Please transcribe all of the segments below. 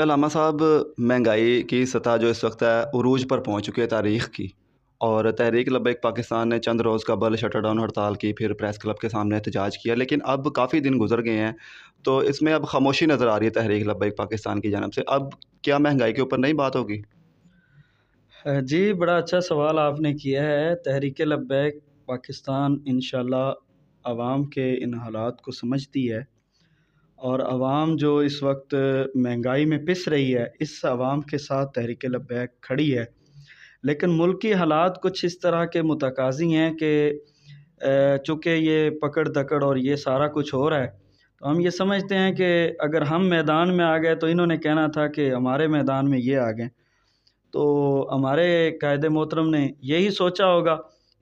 अलामा साहब, महंगाई की सतह जो इस वक्त है उरूज पर पहुंच चुकी है तारीख की। और तहरीक लब्बैक पाकिस्तान ने चंद रोज़ कबल शटर डाउन हड़ताल की, फिर प्रेस क्लब के सामने एहतजाज किया, लेकिन अब काफ़ी दिन गुजर गए हैं तो इसमें अब खामोशी नज़र आ रही है तहरीक लब्बैक पाकिस्तान की जानब से। अब क्या महंगाई के ऊपर नई बात होगी? जी, बड़ा अच्छा सवाल आपने किया है। तहरीक लब्बैक पाकिस्तान इंशाअल्लाह अवाम के इन हालात को समझती है, और अवाम जो इस वक्त महंगाई में पिस रही है, इस अवाम के साथ तहरीक लब्बैक खड़ी है। लेकिन मुल्क की हालात कुछ इस तरह के मुतकाज़ी हैं कि चूँकि ये पकड़-दकड़ और ये सारा कुछ हो रहा है, तो हम ये समझते हैं कि अगर हम मैदान में आ गए तो इन्होंने कहना था कि हमारे मैदान में ये आ गए। तो हमारे कायदे मोहतरम ने यही सोचा होगा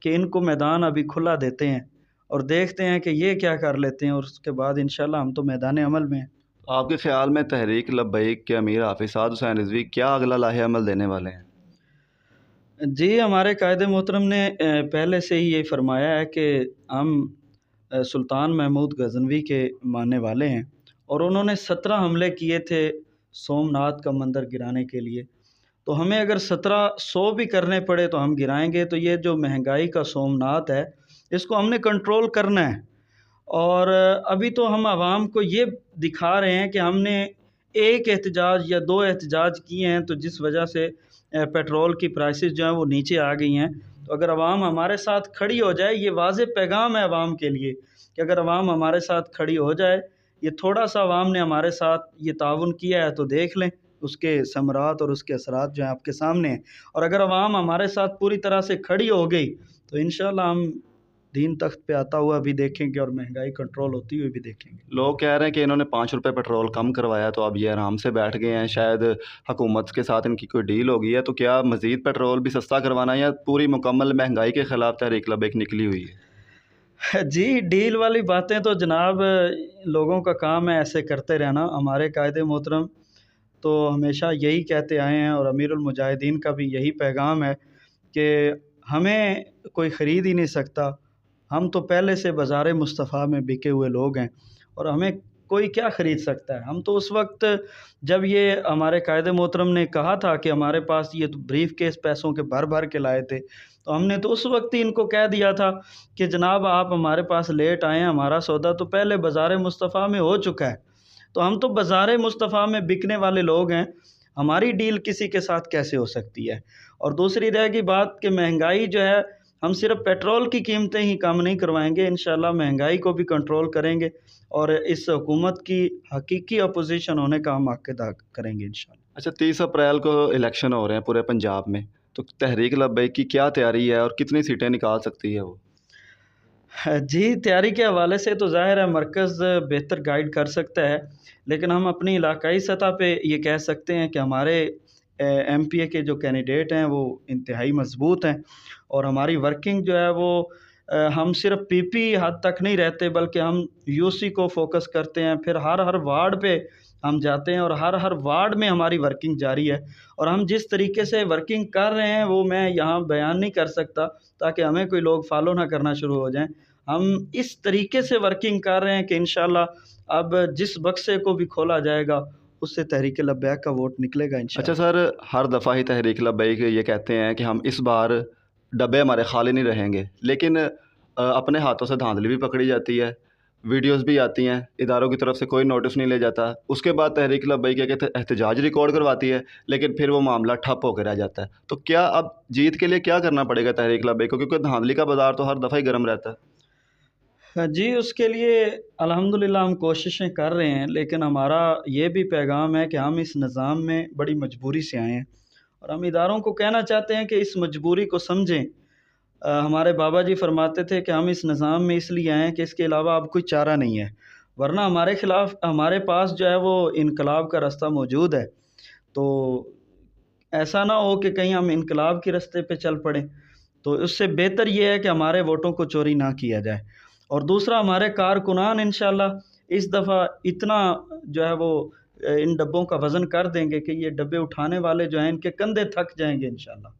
कि इनको मैदान अभी खुला देते हैं और देखते हैं कि ये क्या कर लेते हैं, और उसके बाद इंशाल्लाह हम तो मैदान अमल में हैं। तो आपके ख्याल में तहरीक लब्बैक के अमीर हाफिज़ साद हुसैन रिजवी क्या अगला लाहे अमल देने वाले हैं? जी, हमारे कायदे मोहतरम ने पहले से ही ये फरमाया है कि हम सुल्तान महमूद गज़नवी के मानने वाले हैं, और उन्होंने 17 हमले किए थे सोमनाथ का मंदिर गिराने के लिए। तो हमें अगर 1700 भी करने पड़े तो हम गिराएँगे। तो ये जो महंगाई का सोमनाथ है, इसको हमने कंट्रोल करना है। और अभी तो हम आवाम को ये दिखा रहे हैं कि हमने एक एहतजाज या 2 एहतजाज किए हैं, तो जिस वजह से पेट्रोल की प्राइसेस जो हैं वो नीचे आ गई हैं। तो अगर आवाम हमारे साथ खड़ी हो जाए, ये वाज़ेह पैगाम है आवाम के लिए कि अगर आवाम हमारे साथ खड़ी हो जाए, ये थोड़ा-सा आवाम ने हमारे साथ ये ताउन किया है तो देख लें, उसके समरात और उसके असरात जो हैं आपके सामने हैं। और अगर आवाम हमारे साथ पूरी तरह से खड़ी हो गई, तो इंशाअल्लाह हम दीन तख्त पे आता हुआ भी देखेंगे और महंगाई कंट्रोल होती हुई भी देखेंगे। लोग कह रहे हैं कि इन्होंने ₹5 पेट्रोल कम करवाया तो अब ये आराम से बैठ गए हैं, शायद हुकूमत के साथ इनकी कोई डील हो गई है। तो क्या मज़ीद पेट्रोल भी सस्ता करवाना है या पूरी मुकम्मल महंगाई के ख़िलाफ़ तहरीक लब्बैक निकली हुई है? जी, डील वाली बातें तो जनाब लोगों का काम है ऐसे करते रहना। हमारे कायदे मोहतरम तो हमेशा यही कहते आए हैं, और अमीरुल मुजाहिदीन का भी यही पैगाम है कि हमें कोई ख़रीद ही नहीं सकता। हम तो पहले से बाज़ार मुस्तफ़ा में बिके हुए लोग हैं, और हमें कोई क्या ख़रीद सकता है। हम तो उस वक्त जब ये हमारे कायदे मोहतरम ने कहा था कि हमारे पास ये तो ब्रीफ़केस पैसों के भर-भर के लाए थे, तो हमने तो उस वक्त ही इनको कह दिया था कि जनाब आप हमारे पास लेट आए हैं, हमारा सौदा तो पहले बाज़ार मुस्तफ़ा में हो चुका है। तो हम तो बाज़ार मुस्तफ़ा में बिकने वाले लोग हैं, हमारी डील किसी के साथ कैसे हो सकती है? और दूसरी रह गई बात कि महंगाई जो है, हम सिर्फ़ पेट्रोल की कीमतें ही कम नहीं करवाएँगे, इंशाअल्लाह महंगाई को भी कंट्रोल करेंगे, और इस हुकूमत की हकीकी अपोज़िशन होने का हम हक़ अदा करेंगे इंशाअल्लाह। अच्छा, 30 अप्रैल को इलेक्शन हो रहे हैं पूरे पंजाब में, तो तहरीक लब्बैक की क्या तैयारी है और कितनी सीटें निकाल सकती है वो? जी, तैयारी के हवाले से तो ज़ाहिर है मरकज़ बेहतर गाइड कर सकता है, लेकिन हम अपनी इलाकाई सतह पे ये कह सकते हैं कि हमारे एमपीए के जो कैंडिडेट हैं वो इंतहाई मज़बूत हैं, और हमारी वर्किंग जो है वो हम सिर्फ़ पीपी हद तक नहीं रहते, बल्कि हम यूसी को फ़ोकस करते हैं। फिर हर वार्ड पे हम जाते हैं, और हर वार्ड में हमारी वर्किंग जारी है। और हम जिस तरीके से वर्किंग कर रहे हैं वो मैं यहाँ बयान नहीं कर सकता, ताकि हमें कोई लोग फ़ॉलो ना करना शुरू हो जाएँ। हम इस तरीके से वर्किंग कर रहे हैं कि इंशाअल्लाह अब जिस बक्से को भी खोला जाएगा, उससे तहरीक लब्बैक का वोट निकलेगा अच्छा इंशाअल्लाह। सर, हर दफ़ा ही तहरीक लब्बैक ये कहते हैं कि हम इस बार डब्बे हमारे खाली नहीं रहेंगे, लेकिन अपने हाथों से धांधली भी पकड़ी जाती है, वीडियोस भी आती हैं, इदारों की तरफ से कोई नोटिस नहीं ले जाता। उसके बाद तहरीक लब्बैक कहते हैं एहतजाज रिकॉर्ड करवाती है, लेकिन फिर वो मामला ठप होकर रह जाता है। तो क्या अब जीत के लिए क्या करना पड़ेगा तहरीक लब्बैक को, क्योंकि धांधली का बाज़ार तो हर दफ़ा ही गर्म रहता है? जी, उसके लिए अल्हम्दुलिल्लाह हम कोशिशें कर रहे हैं, लेकिन हमारा ये भी पैगाम है कि हम इस निज़ाम में बड़ी मजबूरी से आए हैं, और हम इदारों को कहना चाहते हैं कि इस मजबूरी को समझें। हमारे बाबा जी फरमाते थे कि हम इस निज़ाम में इसलिए आए हैं कि इसके अलावा अब कोई चारा नहीं है, वरना हमारे खिलाफ हमारे पास जो है वो इनकलाब का रास्ता मौजूद है। तो ऐसा ना हो कि कहीं हम इनकलाब के रास्ते पे चल पड़ें। तो उससे बेहतर ये है कि हमारे वोटों को चोरी ना किया जाए। और दूसरा, हमारे कारकुनान इंशाअल्लाह इस दफ़ा इतना जो है वो इन डब्बों का वज़न कर देंगे कि ये डब्बे उठाने वाले जो हैं इनके कंधे थक जाएँगे इंशाअल्लाह।